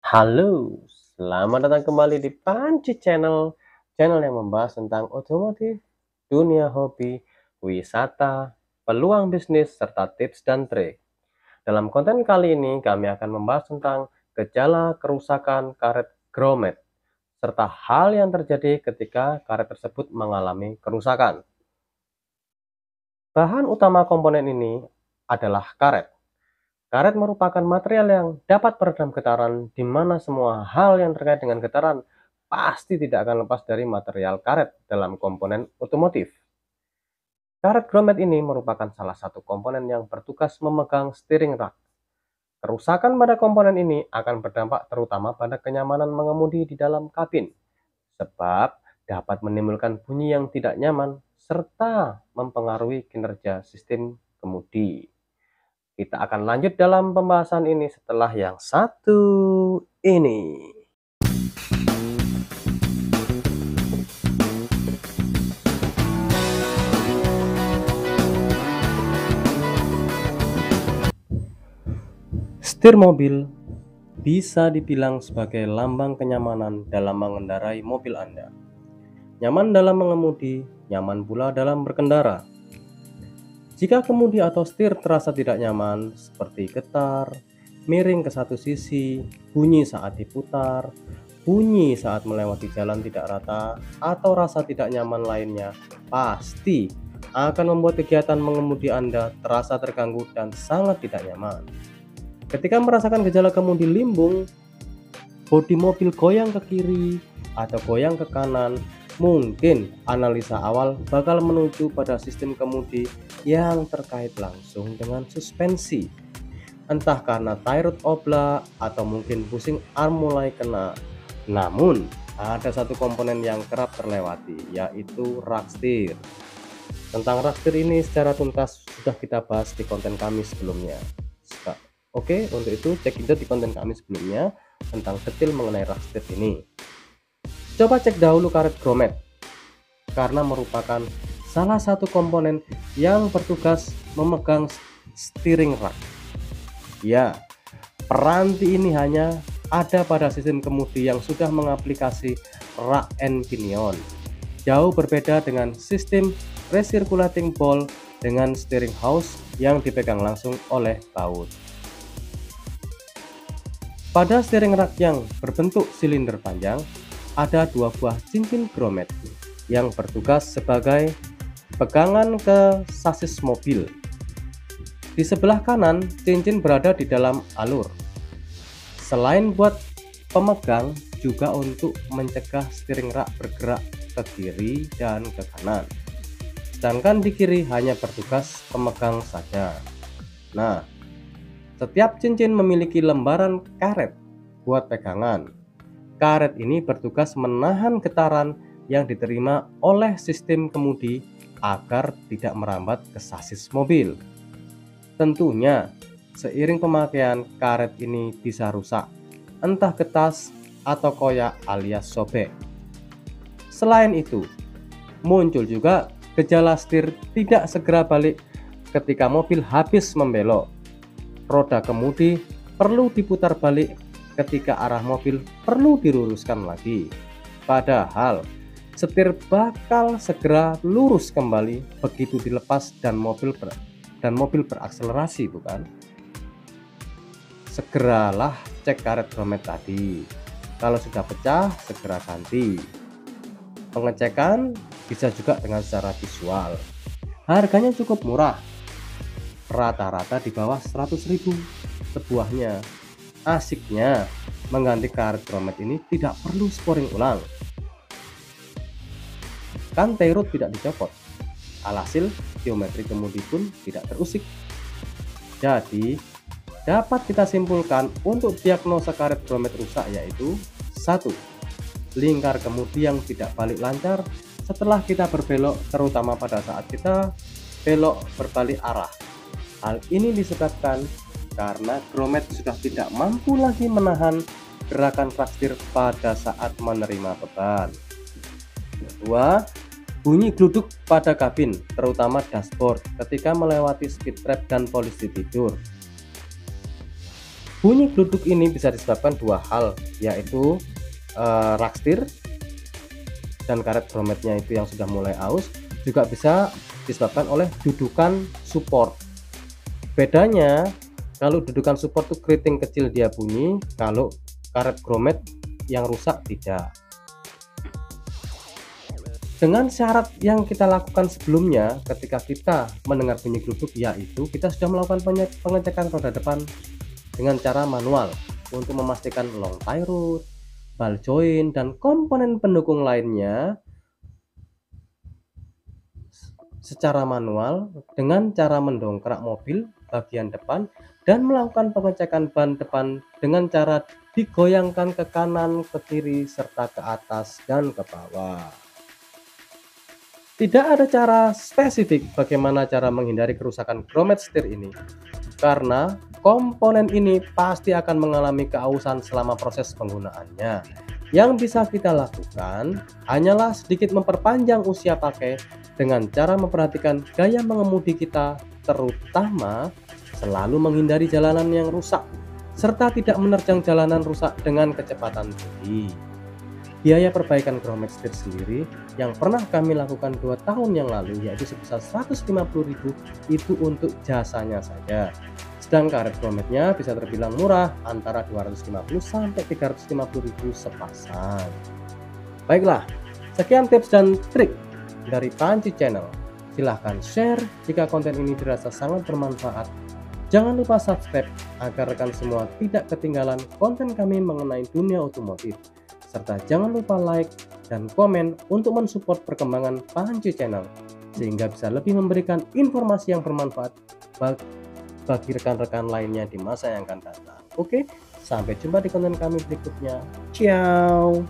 Halo, selamat datang kembali di Panci channel yang membahas tentang otomotif, dunia hobi, wisata, peluang bisnis, serta tips dan trik. Dalam konten kali ini, kami akan membahas tentang gejala kerusakan karet grommet, serta hal yang terjadi ketika karet tersebut mengalami kerusakan. Bahan utama komponen ini adalah karet. Karet merupakan material yang dapat meredam getaran, di mana semua hal yang terkait dengan getaran pasti tidak akan lepas dari material karet dalam komponen otomotif. Karet grommet ini merupakan salah satu komponen yang bertugas memegang steering rack. Kerusakan pada komponen ini akan berdampak terutama pada kenyamanan mengemudi di dalam kabin, sebab dapat menimbulkan bunyi yang tidak nyaman serta mempengaruhi kinerja sistem kemudi. Kita akan lanjut dalam pembahasan ini setelah yang satu ini. Setir mobil bisa dibilang sebagai lambang kenyamanan dalam mengendarai mobil Anda. Nyaman dalam mengemudi, nyaman pula dalam berkendara. Jika kemudi atau setir terasa tidak nyaman, seperti getar, miring ke satu sisi, bunyi saat diputar, bunyi saat melewati jalan tidak rata, atau rasa tidak nyaman lainnya, pasti akan membuat kegiatan mengemudi Anda terasa terganggu dan sangat tidak nyaman. Ketika merasakan gejala kemudi limbung, bodi mobil goyang ke kiri atau goyang ke kanan, mungkin analisa awal bakal menuju pada sistem kemudi yang terkait langsung dengan suspensi. Entah karena tie rod oblak atau mungkin pusing arm mulai kena. Namun, ada satu komponen yang kerap terlewati, yaitu rak setir. Tentang rak setir ini secara tuntas sudah kita bahas di konten kami sebelumnya. Oke, untuk itu cek juga di konten kami sebelumnya tentang detail mengenai rak setir ini. Coba cek dahulu karet grommet, karena merupakan salah satu komponen yang bertugas memegang steering rack. Ya, peranti ini hanya ada pada sistem kemudi yang sudah mengaplikasi rack and pinion. Jauh berbeda dengan sistem recirculating ball dengan steering house yang dipegang langsung oleh baut. Pada steering rack yang berbentuk silinder panjang, ada dua buah cincin grommet yang bertugas sebagai pegangan ke sasis mobil. Di sebelah kanan, cincin berada di dalam alur. Selain buat pemegang, juga untuk mencegah steering rack bergerak ke kiri dan ke kanan. Sedangkan di kiri hanya bertugas pemegang saja. Nah, setiap cincin memiliki lembaran karet buat pegangan. Karet ini bertugas menahan getaran yang diterima oleh sistem kemudi agar tidak merambat ke sasis mobil. Tentunya, seiring pemakaian karet ini bisa rusak, entah getas atau koyak alias sobek. Selain itu, muncul juga gejala setir tidak segera balik ketika mobil habis membelok. Roda kemudi perlu diputar balik ketika arah mobil perlu diluruskan lagi. Padahal setir bakal segera lurus kembali begitu dilepas dan mobil berakselerasi, bukan? Segeralah cek karet grommet tadi. Kalau sudah pecah, segera ganti. Pengecekan bisa juga dengan secara visual. Harganya cukup murah, rata-rata di bawah 100.000 sebuahnya. Asiknya, mengganti karet grommet ini tidak perlu sporing ulang, kan tie rod tidak dicopot. Alhasil, geometri kemudi pun tidak terusik. Jadi, dapat kita simpulkan untuk diagnosa karet grommet rusak yaitu 1. Lingkar kemudi yang tidak balik lancar setelah kita berbelok, terutama pada saat kita belok berbalik arah. Hal ini disebabkan karena grommet sudah tidak mampu lagi menahan gerakan rak setir pada saat menerima beban. 2. Bunyi gluduk pada kabin, terutama dashboard ketika melewati speed trap dan polisi tidur. Bunyi gluduk ini bisa disebabkan dua hal, yaitu rakstir dan karet grometnya itu yang sudah mulai aus, juga bisa disebabkan oleh dudukan support. Bedanya, kalau dudukan support itu keriting kecil dia bunyi, kalau karet gromet yang rusak tidak. Dengan syarat yang kita lakukan sebelumnya ketika kita mendengar bunyi gluduk, yaitu kita sudah melakukan pengecekan roda depan dengan cara manual untuk memastikan long tie rod, ball joint, dan komponen pendukung lainnya secara manual dengan cara mendongkrak mobil bagian depan dan melakukan pengecekan ban depan dengan cara digoyangkan ke kanan, ke kiri, serta ke atas dan ke bawah. Tidak ada cara spesifik bagaimana cara menghindari kerusakan gromet setir ini, karena komponen ini pasti akan mengalami keausan selama proses penggunaannya. Yang bisa kita lakukan hanyalah sedikit memperpanjang usia pakai dengan cara memperhatikan gaya mengemudi kita, terutama selalu menghindari jalanan yang rusak, serta tidak menerjang jalanan rusak dengan kecepatan tinggi. Biaya perbaikan gromet setir sendiri yang pernah kami lakukan 2 tahun yang lalu yaitu sebesar 150.000 itu untuk jasanya saja. Sedang karet grometnya bisa terbilang murah, antara 250 sampai 350.000 sepasang. Baiklah, sekian tips dan trik dari Panci Channel. Silahkan share jika konten ini dirasa sangat bermanfaat. Jangan lupa subscribe agar rekan semua tidak ketinggalan konten kami mengenai dunia otomotif. Serta jangan lupa like dan komen untuk mensupport perkembangan Panci Channel, sehingga bisa lebih memberikan informasi yang bermanfaat bagi rekan-rekan lainnya di masa yang akan datang. Oke, sampai jumpa di konten kami berikutnya. Ciao.